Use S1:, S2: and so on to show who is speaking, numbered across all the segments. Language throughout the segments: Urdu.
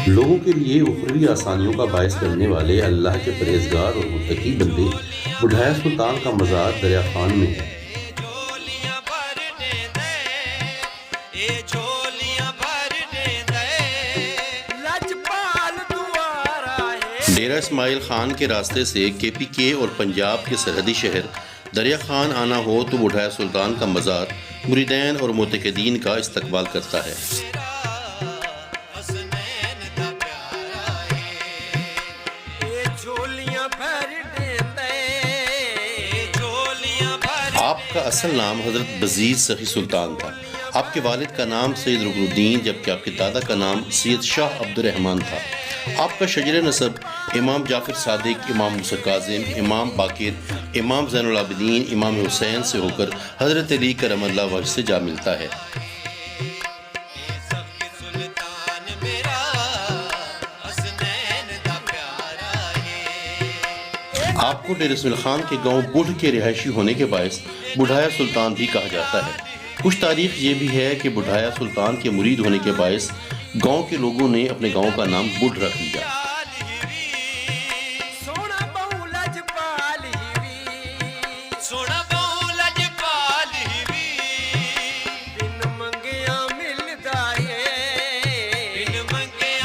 S1: لوگوں کے لیے اخروی آسانیوں کا باعث بننے والے اللہ کے پرہیزگار اور متقی بندے بڈھایا سلطان کا مزار دریا خان میں ہے۔ ڈیرہ اسماعیل خان کے راستے سے کے پی کے اور پنجاب کے سرحدی شہر دریا خان آنا ہو تو بڈھایا سلطان کا مزار مریدین اور معتقدین کا استقبال کرتا ہے۔ آپ کا اصل نام حضرت بزیر سخی سلطان تھا۔ آپ کے والد کا نام سید رکن الدین جبکہ آپ کے دادا کا نام سید شاہ عبد الرحمن تھا۔ آپ کا شجر نسب امام جعفر صادق، امام موسی کاظم، امام باقر، امام زین العابدین، امام حسین سے ہو کر حضرت علی کرم اللہ وجہ سے جا ملتا ہے۔ آپ کو ڈیرہ اسماعیل خان کے گاؤں بڑھ کے رہائشی ہونے کے باعث بڈھایا سلطان بھی کہا جاتا ہے۔ کچھ تاریخ یہ بھی ہے کہ بڈھایا سلطان کے مرید ہونے کے باعث گاؤں کے لوگوں نے اپنے گاؤں کا نام بڑھ رکھ لیا۔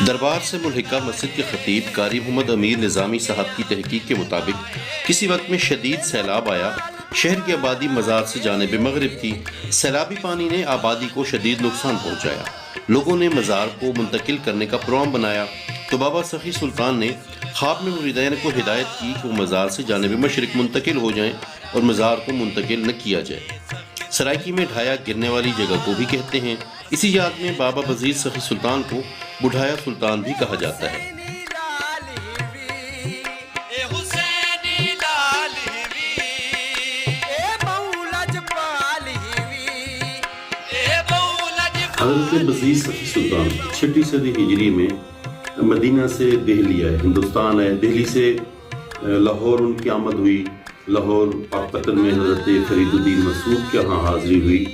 S1: دربار سے ملحقہ مسجد کے خطیب قاری محمد امیر نظامی صاحب کی تحقیق کے مطابق کسی وقت میں شدید سیلاب آیا۔ شہر کی آبادی مزار سے جانب مغرب تھی۔ سیلابی پانی نے آبادی کو شدید نقصان پہنچایا۔ لوگوں نے مزار کو منتقل کرنے کا پروگرام بنایا تو بابا سخی سلطان نے خواب میں مریدین کو ہدایت کی کہ وہ مزار سے جانب مشرق منتقل ہو جائیں اور مزار کو منتقل نہ کیا جائے۔ سرائکی میں ڈھایا گرنے والی جگہ کو بھی کہتے ہیں۔ اسی یاد میں بابا بزیر سخی سلطان کو بڈھایا سلطان بھی کہا جاتا ہے۔ حضرت بزیر سخی سلطان 6 صدی ہجری میں مدینہ سے دہلی آئے، ہندوستان آئے۔ دہلی سے لاہور ان کی آمد ہوئی۔ لاہور پاکپتن میں حضرت فرید الدین مسعود کے ہاں حاضری ہوئی۔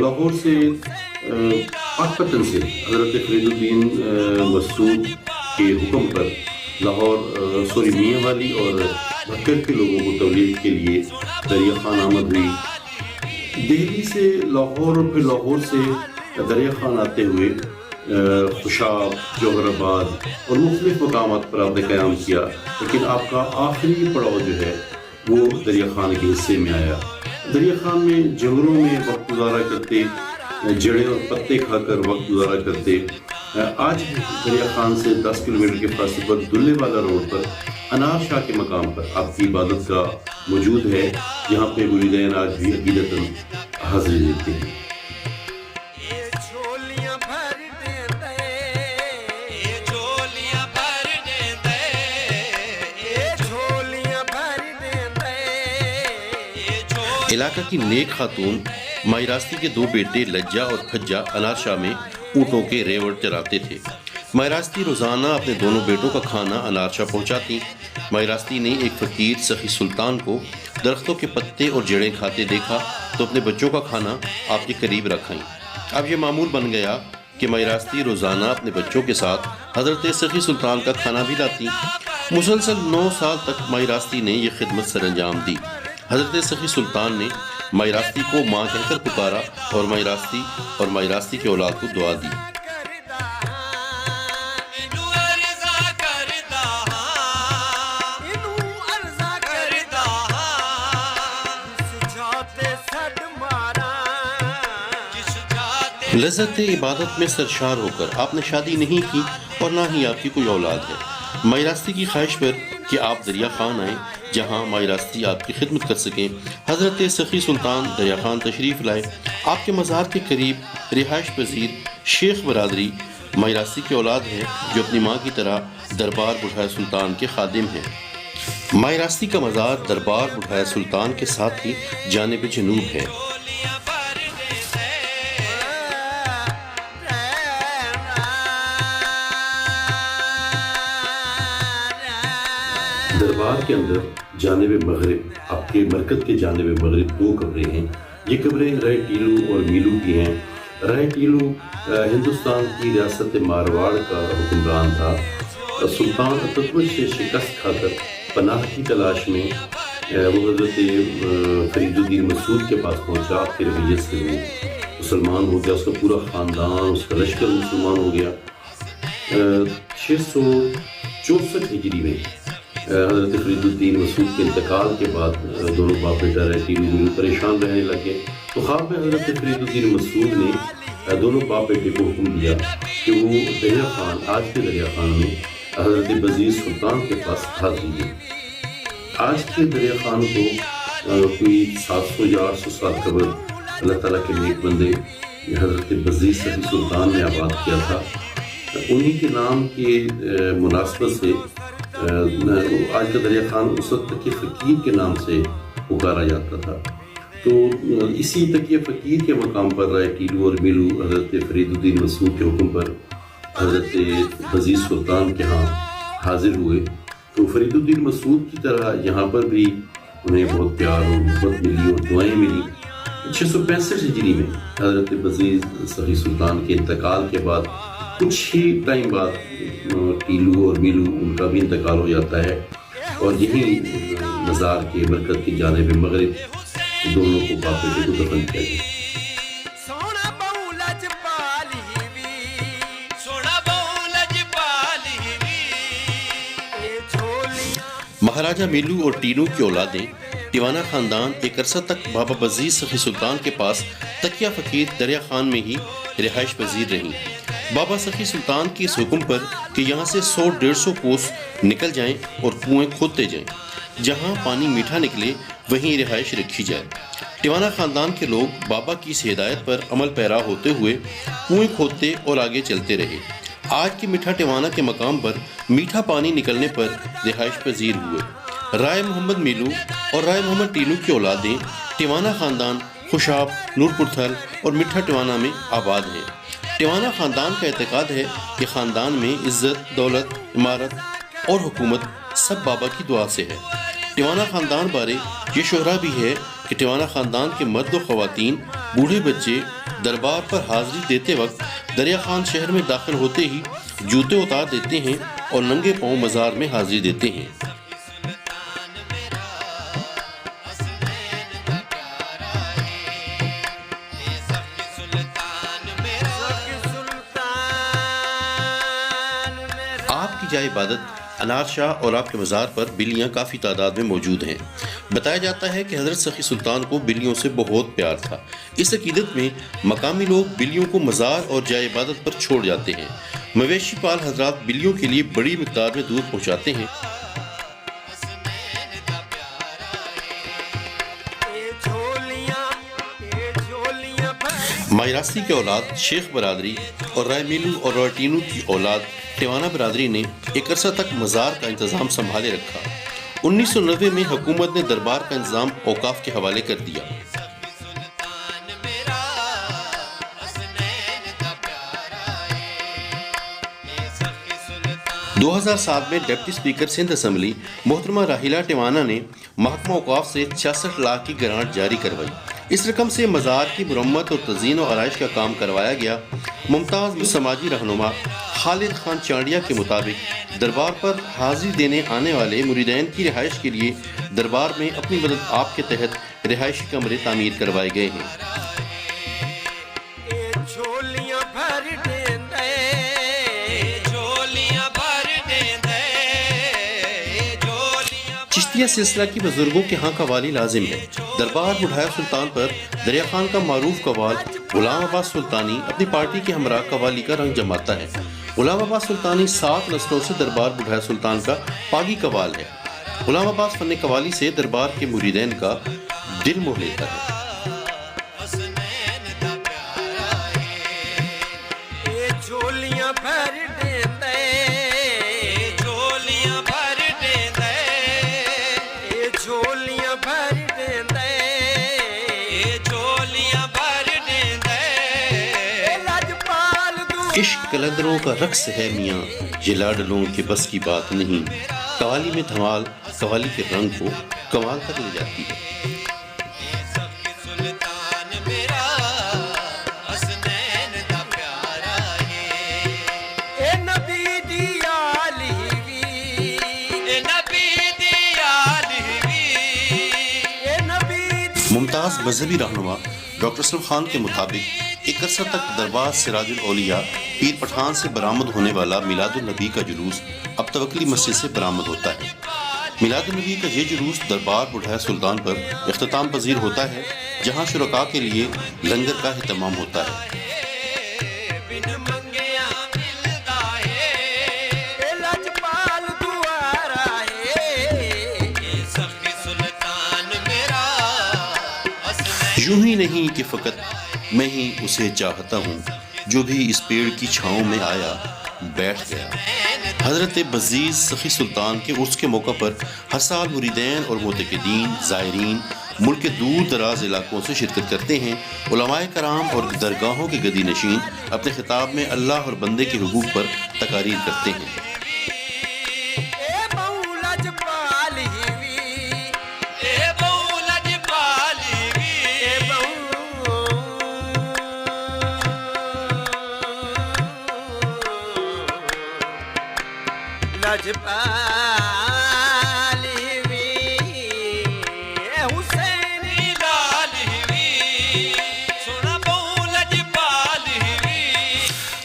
S1: لاہور سے پاکپتن سے حضرت فرید الدین مسعود کے حکم پر لاہور میاں والی اور بھکر کے لوگوں کو تبلیغ کے لیے دریا خان آمد ہوئی۔ دہلی سے لاہور اور پھر لاہور سے دریا خان آتے ہوئے خوشاب، جوہر آباد اور مختلف مقامات پر آپ نے قیام کیا، لیکن آپ کا آخری پڑاؤ جو ہے وہ دریا خان کے حصے میں آیا۔ دریا خان میں جنگلوں میں وقت گزارا کرتے، جڑیں اور پتے کھا کر وقت گزارا کرتے۔ آج بھی دریا خان سے 10 کلومیٹر کے فاصلے پر دلے والا روڈ پر انار شاہ کے مقام پر آپ کی عبادت گاہ موجود ہے، جہاں پہ مریدین آج بھی عقیدتاً حاضری دیتے ہیں۔ علاقہ کی نیک خاتون مائی راستی کے 2 بیٹے لجا اور کھجا انار شاہ میں اونٹوں کے ریوڑ چراتے تھے۔ مائی راستی روزانہ اپنے دونوں بیٹوں کا کھانا انار شاہ پہنچاتی۔ مائی راستی نے ایک فقیر سخی سلطان کو درختوں کے پتے اور جڑیں کھاتے دیکھا تو اپنے بچوں کا کھانا آپ کے قریب رکھائیں۔ اب یہ معمول بن گیا کہ مائی راستی روزانہ اپنے بچوں کے ساتھ حضرت سخی سلطان کا کھانا بھی لاتی۔ مسلسل 9 سال تک مائی راستی نے یہ خدمت سر انجام دی۔ حضرت سخی سلطان نے مائی راستی کو ماں کہہ کر پکارا اور مائی راستی کی اولاد کو دعا دی۔ لذت عبادت میں سرشار ہو کر آپ نے شادی نہیں کی اور نہ ہی آپ کی کوئی اولاد ہے۔ مائی راستی کی خواہش پر کہ آپ دریا خان آئیں جہاں مائی راستی آپ کی خدمت کر سکیں، حضرت سخی سلطان دریا خان تشریف لائے۔ آپ کے مزار کے قریب رہائش پذیر شیخ برادری مائی راستی کی اولاد ہے جو اپنی ماں کی طرح دربار بڈھایا سلطان کے خادم ہیں۔ مائی راستی کا مزار دربار بڈھایا سلطان کے ساتھ ہی جانب جنوب ہے۔ دربار کے اندر جانب مغرب، آپ کے مرکز کے جانب مغرب 2 قبریں ہیں۔ یہ قبریں رائے ٹیلو اور میلو کی ہیں۔ رائے ٹیلو ہندوستان کی ریاست مارواڑ کا حکمران تھا۔ سلطان اتتمش سے شکست کھا کر پناہ کی تلاش میں وہ حضرت فرید الدین مسعود کے پاس پہنچا۔ آپ کے رویے سے وہ مسلمان ہو گیا، اس کا پورا خاندان، اس کا لشکر مسلمان ہو گیا۔ 664 ہجری میں حضرت فرید الدین مسعود کے انتقال کے بعد دونوں باپ بیٹا رائے ٹیلو پریشان رہنے لگے، تو خواب میں حضرت فرید الدین مسعود نے دونوں باپ بیٹے کو حکم دیا کہ وہ دریا خان، آج کے دریا خان میں حضرت بزیر سلطان کے پاس حاضری دیں۔ آج کے دریا خان کو کوئی 700 یا 800 سال قبل اللہ تعالیٰ کے نیک بندے حضرت بزیر صفی سلطان نے آباد کیا تھا۔ انہی کے نام کی مناسبت سے آج کا دریا خان اس وقت تقی فقیر کے نام سے پکارا جاتا تھا۔ تو اسی تقی فقیر کے مقام پر رائے ٹیلو اور میلو حضرت فرید الدین مسعود کے حکم پر حضرت بزیر سلطان کے ہاں حاضر ہوئے۔ تو فرید الدین مسعود کی طرح یہاں پر بھی انہیں بہت پیار اور محبت ملی اور دعائیں ملی۔ 665 ہجری میں حضرت بزیر صفی سلطان کے انتقال کے بعد کچھ ہی ٹائم بعد ٹیلو اور میلو ان کا بھی انتقال ہو جاتا ہے، اور یہی مزار کے مرکز کی جانب مغرب دونوں کو باپ بیٹے کو دفن کیا گیا۔
S2: مہاراجہ میلو اور ٹینو کی اولادیں ٹیوانا خاندان ایک عرصہ تک بابا بزیر صفی سلطان کے پاس تکیہ فقیر دریا خان میں ہی رہائش پذیر رہیں۔ بابا صفی سلطان کے اس حکم پر کہ یہاں سے 100-150 کوس نکل جائیں اور کنویں کھودتے جائیں، جہاں پانی میٹھا نکلے وہیں رہائش رکھی جائے۔ ٹیوانا خاندان کے لوگ بابا کی اس ہدایت پر عمل پیرا ہوتے ہوئے کنویں کھودتے اور آگے چلتے رہے۔ آج کے میٹھا ٹیوانا کے مقام پر میٹھا پانی نکلنے پر رہائش پذیر ہوئے۔ رائے محمد میلو اور رائے محمد ٹینو کی اولادیں ٹیوانا خاندان خوشاب، نورپور تھل اور میٹھا ٹیوانا میں آباد ہیں۔ ٹیوانا خاندان کا اعتقاد ہے کہ خاندان میں عزت، دولت، عمارت اور حکومت سب بابا کی دعا سے ہے۔ ٹیوانا خاندان بارے یہ شہرہ بھی ہے کہ ٹیوانا خاندان کے مرد و خواتین، بوڑھے بچے دربار پر حاضری دیتے وقت دریا خان شہر میں داخل ہوتے ہی جوتے اتار دیتے ہیں اور ننگے پاؤں مزار میں حاضری دیتے ہیں۔ آپ کی جائے عبادت انار شاہ اور آپ کے مزار پر بلیاں کافی تعداد میں موجود ہیں۔ بتایا جاتا ہے کہ حضرت سخی سلطان کو بلیوں سے بہت پیار تھا۔ اس عقیدت میں مقامی لوگ بلیوں کو مزار اور جائے عبادت پر چھوڑ جاتے ہیں۔ مویشی پال حضرات بلیوں کے لیے بڑی مقدار میں دودھ پہنچاتے ہیں۔ مائراسی کے اولاد شیخ برادری اور رائے میلو اور رائے ٹینو کی اولاد ٹیوانا برادری نے ایک عرصہ تک مزار کا انتظام سنبھالے رکھا۔ 1990 میں حکومت نے دربار کا انتظام اوقاف کے حوالے کر دیا۔ 2007 میں ڈپٹی اسپیکر سندھ اسمبلی محترمہ راحیلہ ٹیوانا نے محکمہ اوقاف سے 66 لاکھ کی گرانٹ جاری کروائی۔ اس رقم سے مزار کی مرمت اور تزئین و آرائش کا کام کروایا گیا۔ ممتاز سماجی رہنما خالد خان چانڈیا کے مطابق دربار پر حاضری دینے آنے والے مریدین کی رہائش کے لیے دربار میں اپنی مدد آپ کے تحت رہائشی کمرے تعمیر کروائے گئے ہیں۔ چشتیہ سلسلہ کی بزرگوں کے ہاں قوالی لازم ہے۔ دربار بڑھایا سلطان پر دریا خان کا معروف قوال غلام عباس سلطانی اپنی پارٹی کے ہمراہ قوالی کا رنگ جماتا ہے۔ غلام عباس سلطانی 7 نسلوں سے دربار بڑھایا سلطان کا پاگی قوال ہے۔ غلام عباس فن قوالی سے دربار کے مریدین کا دل موہ لیتا ہے۔ عشق قلندروں کا رقص ہے میاں، یہ لاڈلوں کے بس کی بات نہیں۔ قوالی میں دھمال قوالی کے رنگ کو کمال تک لے جاتی ہے۔ بعض مذہبی رہنما ڈاکٹر اسلم خان کے مطابق ایک عرصہ تک دربار سراج الاولیاء پیر پٹھان سے برآمد ہونے والا میلاد النبی کا جلوس اب توکلی مسجد سے برآمد ہوتا ہے۔ میلاد النبی کا یہ جلوس دربار بڑھیا سلطان پر اختتام پذیر ہوتا ہے، جہاں شرکاء کے لیے لنگر کا اہتمام ہوتا ہے۔ یوں ہی نہیں کہ فقط میں ہی اسے چاہتا ہوں، جو بھی اس پیڑ کی چھاؤں میں آیا بیٹھ گیا۔ حضرت بزیز سخی سلطان کے عرس کے موقع پر ہر سال مریدین اور معتقدین زائرین ملک کے دور دراز علاقوں سے شرکت کرتے ہیں۔ علماء کرام اور درگاہوں کے گدی نشین اپنے خطاب میں اللہ اور بندے کے حقوق پر تقاریر کرتے ہیں۔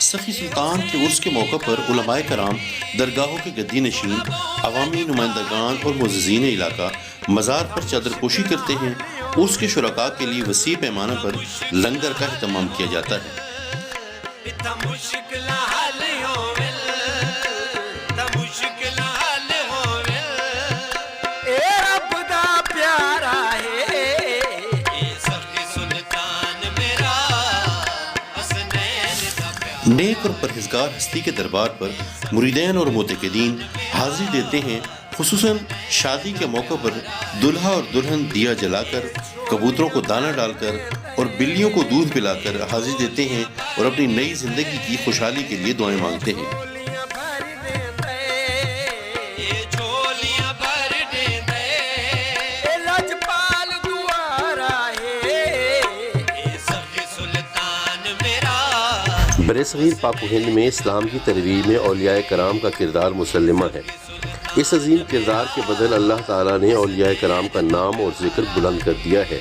S2: سخی سلطان کے عرس کے موقع پر علماء کرام، درگاہوں کے گدی نشین، عوامی نمائندگان اور معززین علاقہ مزار پر چادر پوشی کرتے ہیں۔ عرس کے شرکاء کے لیے وسیع پیمانہ پر لنگر کا اہتمام کیا جاتا ہے۔ نیک اور پرہیزگار ہستی کے دربار پر مریدین اور معتقدین حاضری دیتے ہیں۔ خصوصاً شادی کے موقع پر دلہا اور دلہن دیا جلا کر، کبوتروں کو دانہ ڈال کر اور بلیوں کو دودھ پلا کر حاضری دیتے ہیں اور اپنی نئی زندگی کی خوشحالی کے لیے دعائیں مانگتے ہیں۔ برصغیر پاک و ہند میں اسلام کی ترویج میں اولیاء کرام کا کردار مسلمہ ہے۔ اس عظیم کردار کے بدل اللہ تعالیٰ نے اولیاء کرام کا نام اور ذکر بلند کر دیا ہے۔